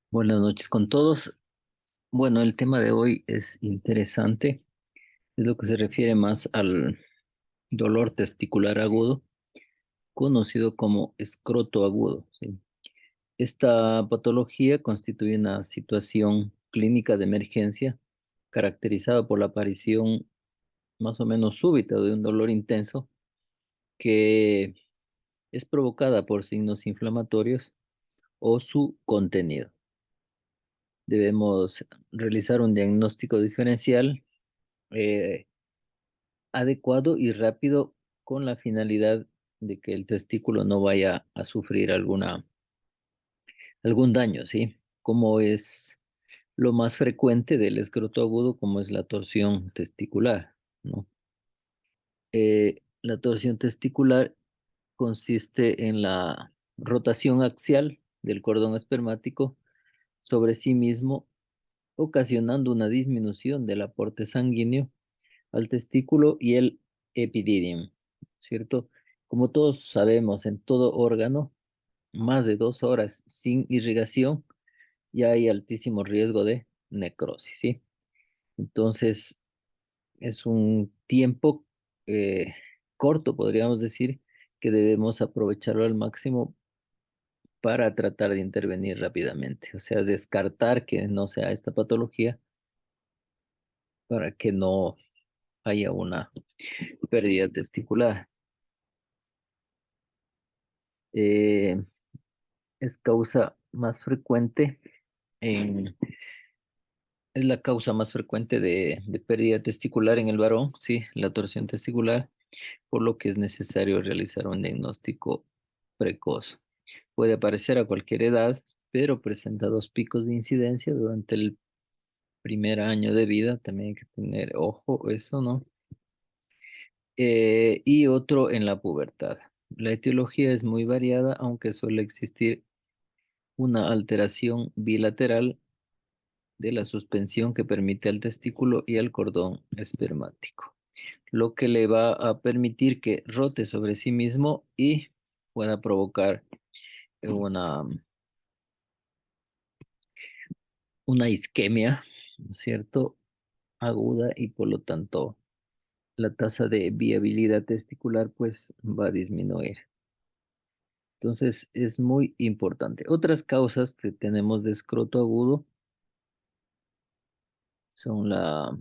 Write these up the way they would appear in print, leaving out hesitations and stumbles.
Buenas noches con todos. Bueno, el tema de hoy es interesante. Es lo que se refiere más al dolor testicular agudo, conocido como escroto agudo, ¿sí? Esta patología constituye una situación clínica de emergencia caracterizada por la aparición más o menos súbita de un dolor intenso que es provocada por signos inflamatorios o su contenido. Debemos realizar un diagnóstico diferencial eh, adecuado y rápido con la finalidad de que el testículo no vaya a sufrir algún daño, ¿sí? Como es lo más frecuente del escroto agudo, como es la torsión testicular, ¿no? La torsión testicular consiste en la rotación axial del cordón espermático sobre sí mismo, ocasionando una disminución del aporte sanguíneo al testículo y el epididymo, ¿cierto? Como todos sabemos, en todo órgano, más de 2 horas sin irrigación ya hay altísimo riesgo de necrosis, ¿sí? Entonces, es un tiempo eh, corto, podríamos decir, que debemos aprovecharlo al máximo para tratar de intervenir rápidamente, o sea, descartar que no sea esta patología para que no haya una pérdida testicular. Eh, es causa más frecuente en, es la causa más frecuente de pérdida testicular en el varón, sí, la torsión testicular, por lo que es necesario realizar un diagnóstico precoz. Puede aparecer a cualquier edad, pero presenta dos picos de incidencia durante el primer año de vida, también hay que tener ojo, eso, ¿no? Y otro en la pubertad. La etiología es muy variada, aunque suele existir una alteración bilateral de la suspensión que permite al testículo y al cordón espermático, lo que le va a permitir que rote sobre sí mismo y pueda provocar una, una isquemia, ¿no es cierto?, aguda, y por lo tanto la tasa de viabilidad testicular pues va a disminuir. Entonces es muy importante. Otras causas que tenemos de escroto agudo son la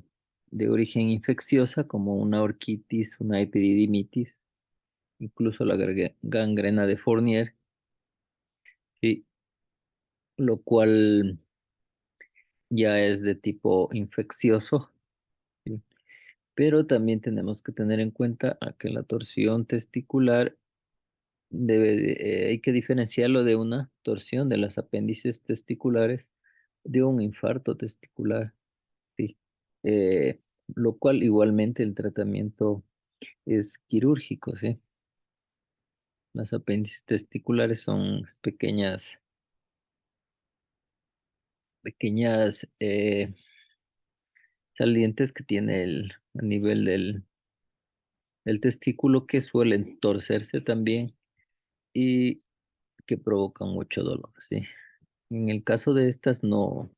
de origen infecciosa, como una orquitis, una epididimitis, incluso la gangrena de Fournier, y lo cual ya es de tipo infeccioso, ¿sí? Pero también tenemos que tener en cuenta a que la torsión testicular hay que diferenciarlo de una torsión de las apéndices testiculares, de un infarto testicular, ¿sí? Eh, lo cual igualmente el tratamiento es quirúrgico, ¿sí? Las apéndices testiculares son pequeñas salientes que tiene a nivel del testículo, que suelen torcerse también y que provocan mucho dolor, ¿sí? En el caso de estas no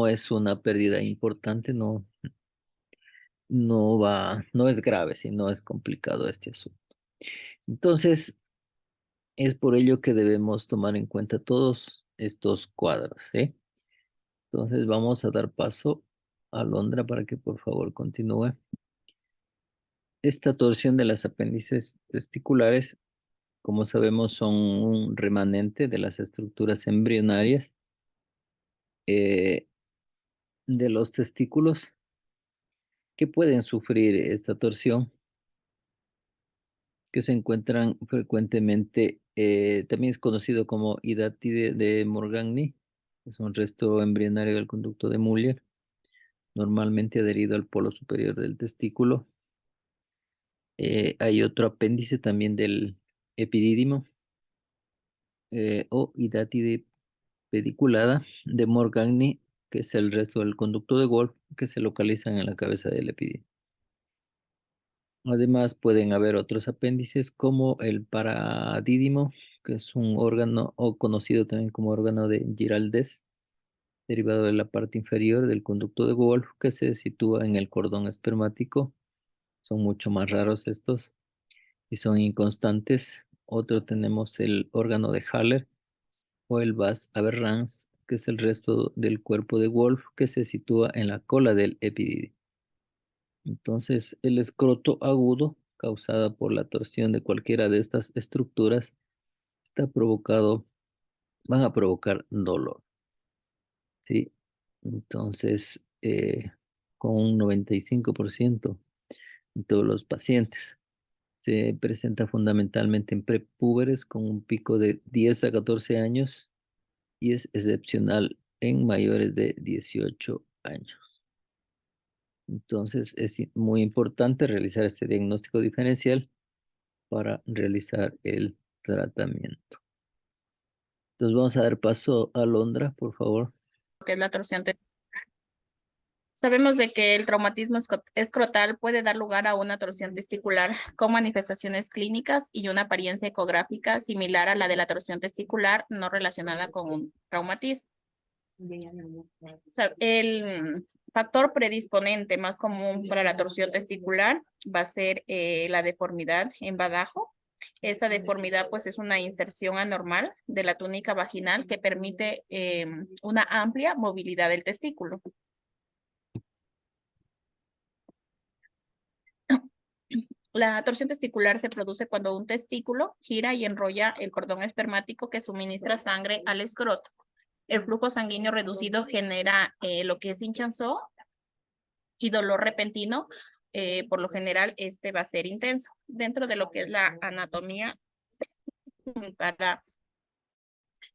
es una pérdida importante, no es grave, ¿sí? No es complicado este asunto. Entonces, es por ello que debemos tomar en cuenta todos estos cuadros, ¿sí? Entonces vamos a dar paso a Londra para que por favor continúe. Esta torsión de las apéndices testiculares, como sabemos, son un remanente de las estructuras embrionarias eh, de los testículos que pueden sufrir esta torsión, que se encuentran frecuentemente, también es conocido como hidátide de Morgagni, es un resto embrionario del conducto de Muller, normalmente adherido al polo superior del testículo. Hay otro apéndice también del epidídimo, o hidátide pediculada de Morgagni, que es el resto del conducto de Wolff, que se localizan en la cabeza del epidídimo. Además, pueden haber otros apéndices como el paradídimo, que es un órgano o conocido también como órgano de Giraldez, derivado de la parte inferior del conducto de Wolf, que se sitúa en el cordón espermático. Son mucho más raros estos y son inconstantes. Otro tenemos el órgano de Haller o el vas aberrans, que es el resto del cuerpo de Wolf que se sitúa en la cola del epididio. Entonces, el escroto agudo, causada por la torsión de cualquiera de estas estructuras, está provocado, van a provocar dolor, ¿sí? Entonces, con un 95% en todos los pacientes. Se presenta fundamentalmente en prepúberes con un pico de 10 a 14 años y es excepcional en mayores de 18 años. Entonces es muy importante realizar este diagnóstico diferencial para realizar el tratamiento. Entonces vamos a dar paso a Londra, por favor. Que es la torsión testicular. Sabemos de que el traumatismo escrotal puede dar lugar a una torsión testicular con manifestaciones clínicas y una apariencia ecográfica similar a la de la torsión testicular no relacionada con un traumatismo. El factor predisponente más común para la torsión testicular va a ser la deformidad en badajo. Esta deformidad pues es una inserción anormal de la túnica vaginal que permite una amplia movilidad del testículo. La torsión testicular se produce cuando un testículo gira y enrolla el cordón espermático que suministra sangre al escroto. El flujo sanguíneo reducido genera lo que es hinchazón y dolor repentino. Por lo general, este va a ser intenso. Dentro de lo que es la anatomía para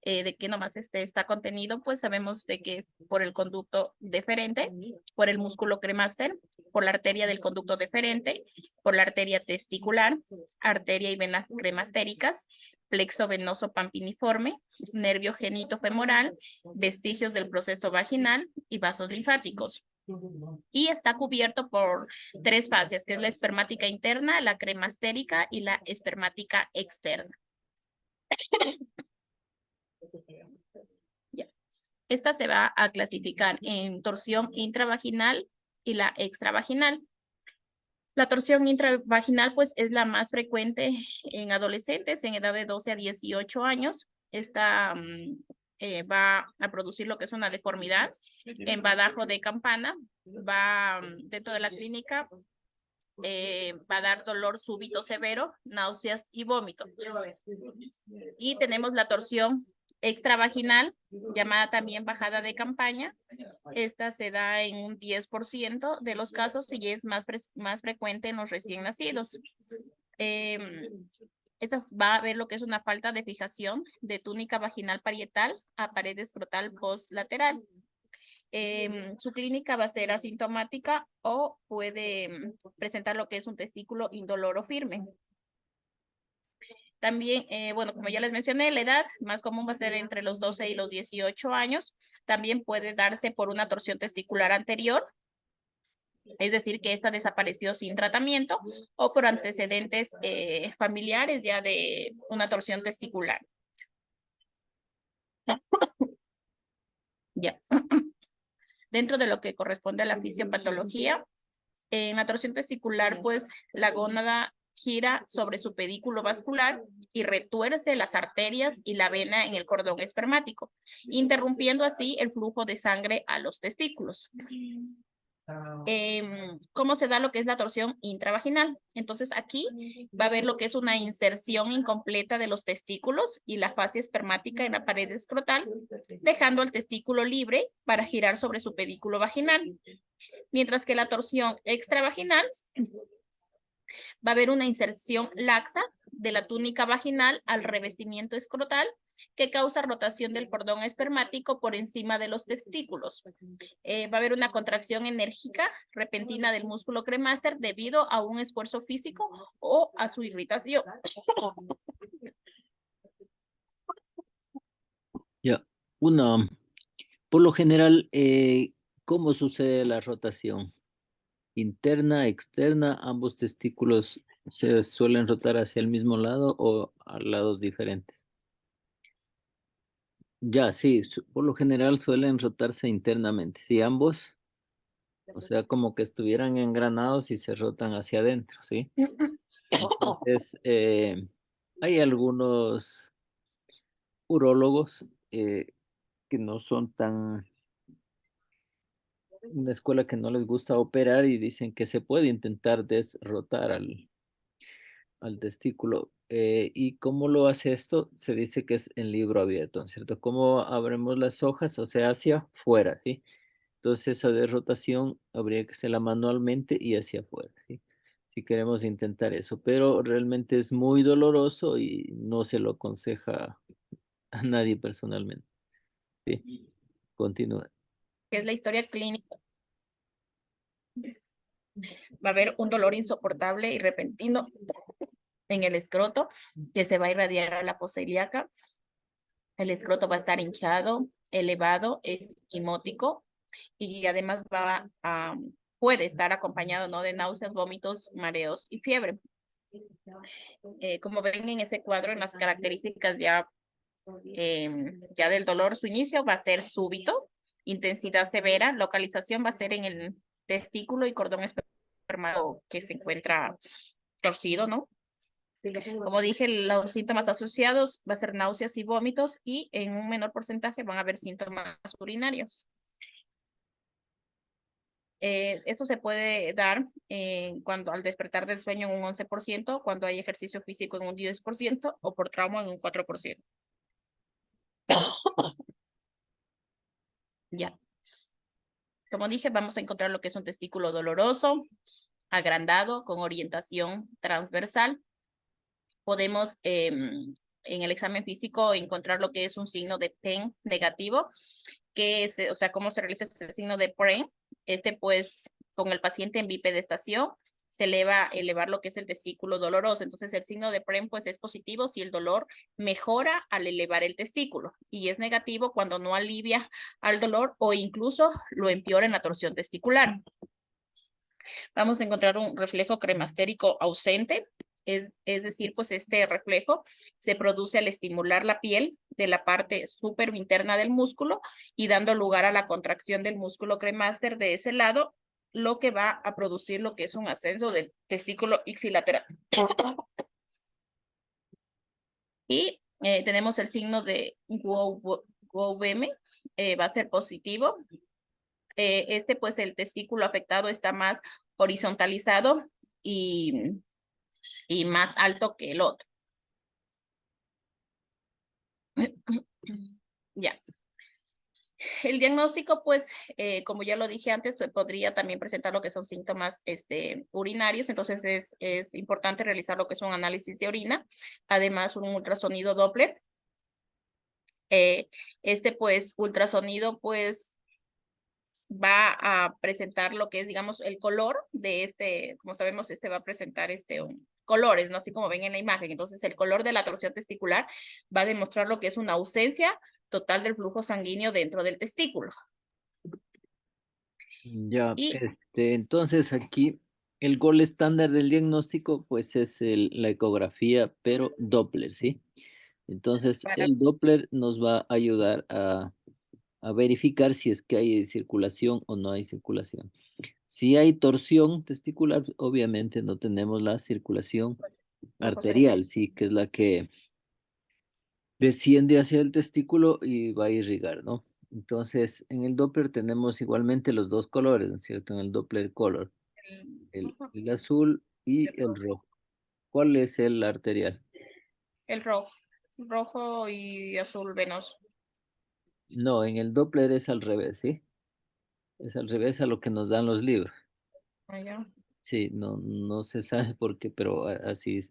de que nomás está contenido, pues sabemos de que es por el conducto deferente, por el músculo cremaster, por la arteria del conducto deferente, por la arteria testicular, arteria y venas cremastéricas, plexo venoso pampiniforme, nervio genitofemoral, vestigios del proceso vaginal y vasos linfáticos. Y está cubierto por tres fascias, que es la espermática interna, la cremastérica y la espermática externa. Esta se va a clasificar en torsión intravaginal y la extravaginal. La torsión intravaginal pues es la más frecuente en adolescentes en edad de 12 a 18 años. Esta va a producir lo que es una deformidad en badajo de campana. Va dentro de la clínica, va a dar dolor súbito severo, náuseas y vómito. Y tenemos la torsión extravaginal, llamada también bajada de campaña. Esta se da en un 10% de los casos y es más frecuente en los recién nacidos. Esta va a ver lo que es una falta de fijación de túnica vaginal parietal a pared escrotal postlateral. Su clínica va a ser asintomática o puede presentar lo que es un testículo indoloro firme. También, bueno, como ya les mencioné, la edad más común va a ser entre los 12 y los 18 años. También puede darse por una torsión testicular anterior, es decir, que esta desapareció sin tratamiento, o por antecedentes familiares ya de una torsión testicular. Ya. Dentro de lo que corresponde a la fisiopatología, en la torsión testicular, pues la gónada gira sobre su pedículo vascular y retuerce las arterias y la vena en el cordón espermático, interrumpiendo así el flujo de sangre a los testículos. ¿Cómo se da lo que es la torsión intravaginal? Entonces aquí va a haber lo que es una inserción incompleta de los testículos y la fascia espermática en la pared escrotal, dejando el testículo libre para girar sobre su pedículo vaginal. Mientras que la torsión extravaginal va a haber una inserción laxa de la túnica vaginal al revestimiento escrotal que causa rotación del cordón espermático por encima de los testículos. Va a haber una contracción enérgica repentina del músculo cremaster debido a un esfuerzo físico o a su irritación. Ya, por lo general, ¿cómo sucede la rotación? interna, externa, ambos testículos se suelen rotar hacia el mismo lado o a lados diferentes. Ya, sí, por lo general suelen rotarse internamente. Sí, ambos, o sea, como que estuvieran engranados y se rotan hacia adentro, ¿sí? Entonces, hay algunos urólogos que no son tan, una escuela que no les gusta operar y dicen que se puede intentar desrotar al testículo. ¿Y cómo lo hace esto? Se dice que es en libro abierto, ¿cierto? ¿Cómo abrimos las hojas? O sea, hacia afuera, ¿sí? Entonces esa derrotación habría que hacerla manualmente y hacia afuera, ¿sí? Si queremos intentar eso, pero realmente es muy doloroso y no se lo aconseja a nadie personalmente, ¿sí? Continúa. Que es la historia clínica. Va a haber un dolor insoportable y repentino en el escroto que se va a irradiar a la fosa ilíaca. El escroto va a estar hinchado, elevado, esquimótico y además puede estar acompañado, ¿no?, de náuseas, vómitos, mareos y fiebre. Como ven en ese cuadro, en las características ya del dolor, su inicio va a ser súbito, intensidad severa, localización va a ser en el testículo y cordón espermático que se encuentra torcido, ¿no? Como dije, los síntomas asociados va a ser náuseas y vómitos y en un menor porcentaje van a haber síntomas urinarios. Esto se puede dar cuando al despertar del sueño en un 11%, cuando hay ejercicio físico en un 10% o por trauma en un 4%. Ya. Como dije, vamos a encontrar lo que es un testículo doloroso, agrandado, con orientación transversal. Podemos en el examen físico encontrar lo que es un signo de PEN negativo, que es, o sea, cómo se realiza ese signo de PREN. Pues, con el paciente en bipedestación, se elevar lo que es el testículo doloroso. Entonces, el signo de PREN, pues, es positivo si el dolor mejora al elevar el testículo y es negativo cuando no alivia al dolor o incluso lo empeora en la torsión testicular. Vamos a encontrar un reflejo cremastérico ausente, es decir, pues este reflejo se produce al estimular la piel de la parte súper interna del músculo y dando lugar a la contracción del músculo cremaster de ese lado, lo que va a producir lo que es un ascenso del testículo ipsilateral. Y tenemos el signo de Gauguin, va a ser positivo. Pues el testículo afectado está más horizontalizado y más alto que el otro. Ya. El diagnóstico, pues, como ya lo dije antes, pues, podría también presentar lo que son síntomas urinarios, entonces es importante realizar lo que es un análisis de orina, además un ultrasonido Doppler. Pues, ultrasonido, pues, va a presentar lo que es, digamos, el color de como sabemos, va a presentar colores, ¿no? Así como ven en la imagen. Entonces, el color de la torsión testicular va a demostrar lo que es una ausencia total del flujo sanguíneo dentro del testículo. Ya, Y entonces aquí el gol estándar del diagnóstico pues es la ecografía, pero Doppler, ¿sí? Entonces para el Doppler nos va a ayudar a verificar si es que hay circulación o no hay circulación. Si hay torsión testicular, obviamente no tenemos la circulación pues, flujo sanguíneo. arterial, sí, que es la que desciende hacia el testículo y va a irrigar, ¿no? Entonces, en el Doppler tenemos igualmente los dos colores, ¿no es cierto? En el Doppler color, el azul y el rojo. ¿Cuál es el arterial? El rojo y azul venoso. No, en el Doppler es al revés, ¿sí? Es al revés a lo que nos dan los libros. Allá, Sí, no se sabe por qué, pero así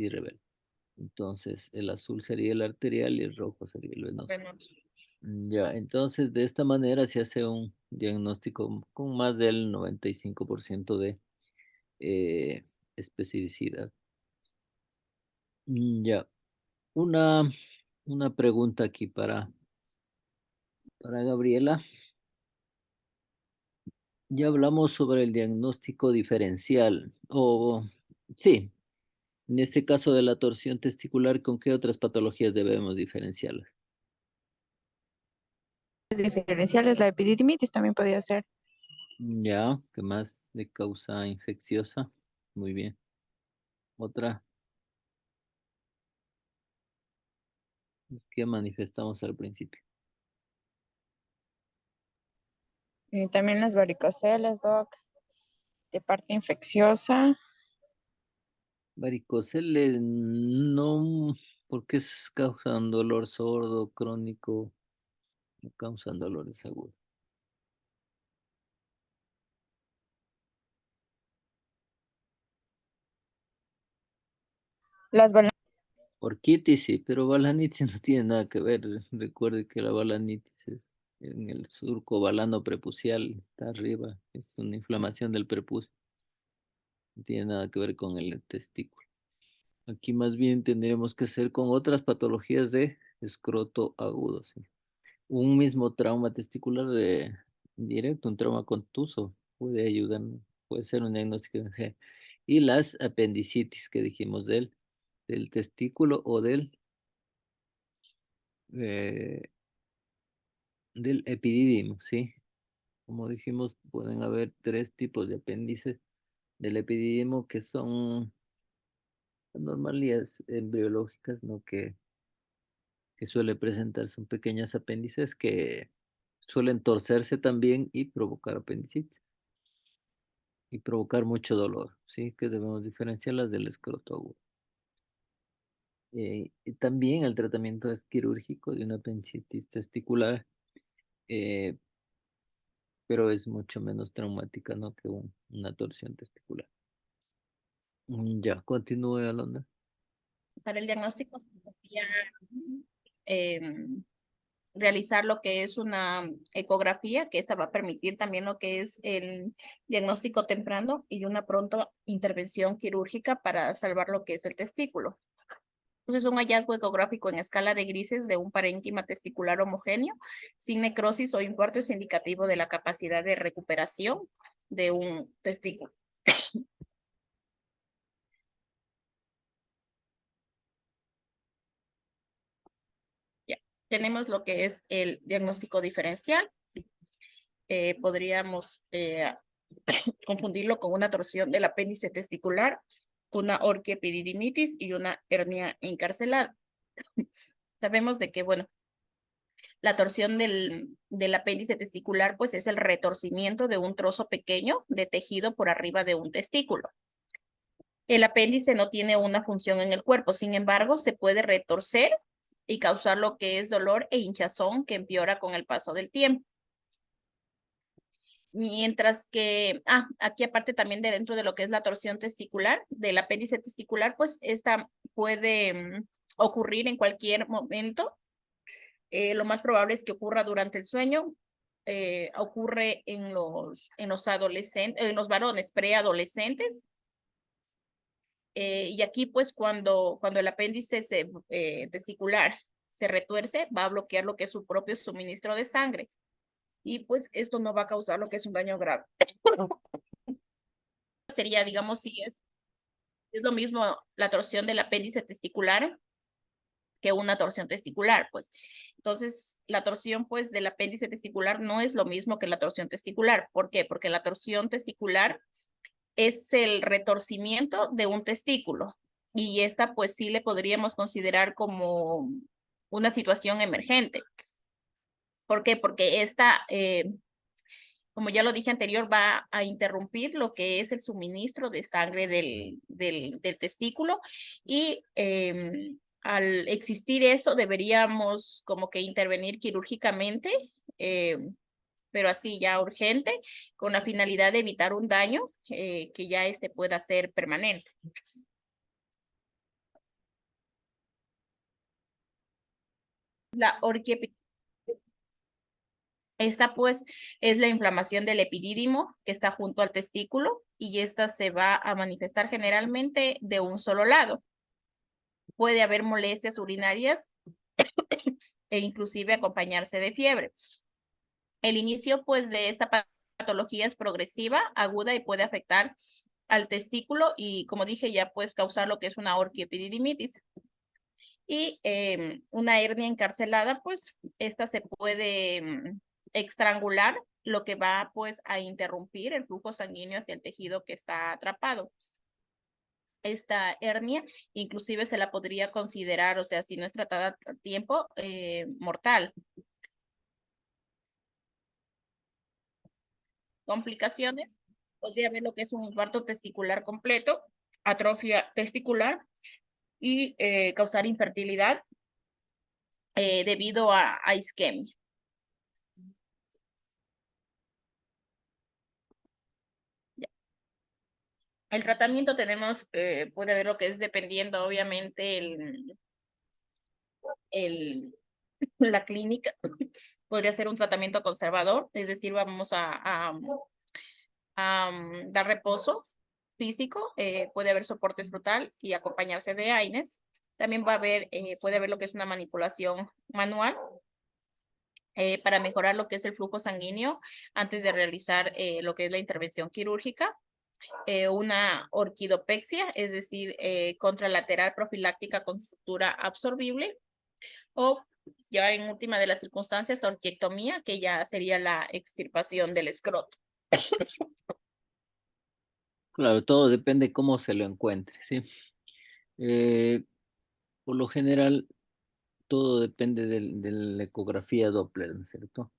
revela. Entonces, el azul sería el arterial y el rojo sería el venoso. venoso. Ya, entonces de esta manera se hace un diagnóstico con más del 95% de eh, especificidad. Ya, una, una pregunta aquí para Gabriela. Ya hablamos sobre el diagnóstico diferencial, o sí, en este caso de la torsión testicular, ¿con qué otras patologías debemos diferenciarlas? Diferenciales, la epididimitis también podría ser. Ya, ¿qué más? De causa infecciosa. Muy bien. Otra, es que manifestamos al principio. También las varicoceles, doc, de parte infecciosa. Varicocele, no, porque causan dolor sordo, crónico, no causan dolores agudos. Las Orquitis, sí, pero balanitis no tiene nada que ver. Recuerde que la balanitis es en el surco balano prepucial, está arriba, es una inflamación del prepucio, no tiene nada que ver con el testículo. Aquí más bien tendremos que hacer con otras patologías de escroto agudo, sí. Un mismo trauma testicular directo, un trauma contuso, puede ayudarnos, puede ser un diagnóstico de G. Y las apendicitis que dijimos del testículo o eh, del epidídimo, ¿sí? Como dijimos, pueden haber tres tipos de apéndices del epidídimo que son anomalías embriológicas, ¿no? Que suele presentar, son pequeñas apéndices que suelen torcerse también y provocar apendicitis y provocar mucho dolor, ¿sí? Que debemos diferenciarlas del escroto agudo. Y también el tratamiento es quirúrgico de una apendicitis testicular, eh, pero es mucho menos traumática, ¿no? Que una torsión testicular. Ya, continúe, Alondra. Para el diagnóstico se podría em, realizar lo que es una ecografía, que esta va a permitir también lo que es el diagnóstico temprano y una pronta intervención quirúrgica para salvar lo que es el testículo. Entonces, un hallazgo ecográfico en escala de grises de un parénquima testicular homogéneo sin necrosis o infarto es indicativo de la capacidad de recuperación de un testículo. Ya. Tenemos lo que es el diagnóstico diferencial. Podríamos confundirlo con una torsión del apéndice testicular, una orquiepididimitis y una hernia encarcelada. Sabemos de que, bueno, la torsión del apéndice testicular, pues es el retorcimiento de un trozo pequeño de tejido por arriba de un testículo. El apéndice no tiene una función en el cuerpo, sin embargo, se puede retorcer y causar lo que es dolor e hinchazón que empeora con el paso del tiempo. Mientras que, aquí aparte también de dentro de lo que es la torsión testicular, del apéndice testicular, pues esta puede ocurrir en cualquier momento. Lo más probable es que ocurra durante el sueño. Ocurre en los adolescentes, en los varones preadolescentes. Y aquí, pues, cuando el apéndice testicular se retuerce, va a bloquear lo que es su propio suministro de sangre. Y pues esto no va a causar lo que es un daño grave. Sería, digamos, si es lo mismo la torsión del apéndice testicular que una torsión testicular, pues. Entonces, la torsión, pues, del apéndice testicular no es lo mismo que la torsión testicular. ¿Por qué? Porque la torsión testicular es el retorcimiento de un testículo y esta, pues, sí le podríamos considerar como una situación emergente. ¿Por qué? Porque esta, como ya lo dije anterior, va a interrumpir lo que es el suministro de sangre del testículo y al existir eso deberíamos como que intervenir quirúrgicamente, pero así ya urgente, con la finalidad de evitar un daño que ya este pueda ser permanente. La orquiepididimitis. Esta pues es la inflamación del epidídimo que está junto al testículo y esta se va a manifestar generalmente de un solo lado. Puede haber molestias urinarias e inclusive acompañarse de fiebre. El inicio pues de esta patología es progresiva, aguda y puede afectar al testículo y, como dije, ya puede causar lo que es una orquiepididimitis. Y una hernia encarcelada, pues esta se puede estrangular, lo que va pues a interrumpir el flujo sanguíneo hacia el tejido que está atrapado. Esta hernia inclusive se la podría considerar, o sea, si no es tratada a tiempo, mortal. Complicaciones, podría haber lo que es un infarto testicular completo, atrofia testicular y causar infertilidad debido a isquemia. El tratamiento tenemos, puede haber lo que es dependiendo obviamente la clínica. Podría ser un tratamiento conservador, es decir, vamos a dar reposo físico, puede haber soporte frutal y acompañarse de AINES. También va a haber, puede haber lo que es una manipulación manual para mejorar lo que es el flujo sanguíneo antes de realizar lo que es la intervención quirúrgica. Una orquidopexia, es decir, contralateral profiláctica con sutura absorbible, o ya en última de las circunstancias, orquiectomía, que ya sería la extirpación del escroto. Claro, todo depende cómo se lo encuentre, ¿sí? Eh, por lo general, todo depende de la ecografía Doppler, ¿no es cierto?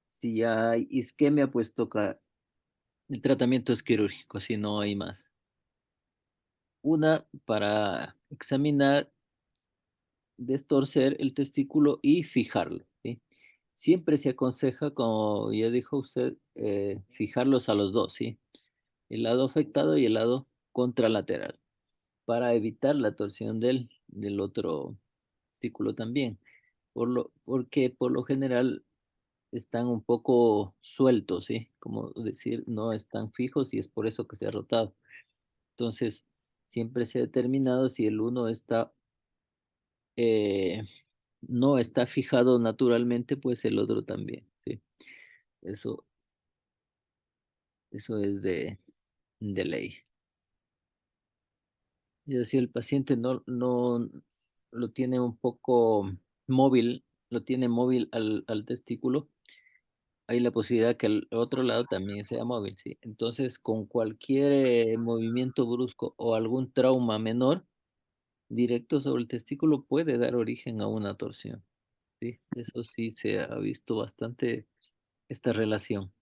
Si hay isquemia, pues toca, el tratamiento es quirúrgico, si no hay más. Una, para examinar, destorcer el testículo y fijarlo, ¿sí? Siempre se aconseja, como ya dijo usted, fijarlos a los dos, ¿sí? El lado afectado y el lado contralateral, para evitar la torsión del otro testículo también, porque por lo general están un poco sueltos, ¿sí? Como decir, no están fijos y es por eso que se ha rotado. Entonces, siempre se ha determinado si el uno está, eh, no está fijado naturalmente, pues el otro también, ¿sí? Eso, eso es de ley. Y si el paciente no lo tiene un poco móvil, lo tiene móvil al testículo, hay la posibilidad que el otro lado también sea móvil, ¿sí? Entonces, con cualquier movimiento brusco o algún trauma menor directo sobre el testículo puede dar origen a una torsión, ¿sí? Eso sí se ha visto bastante esta relación.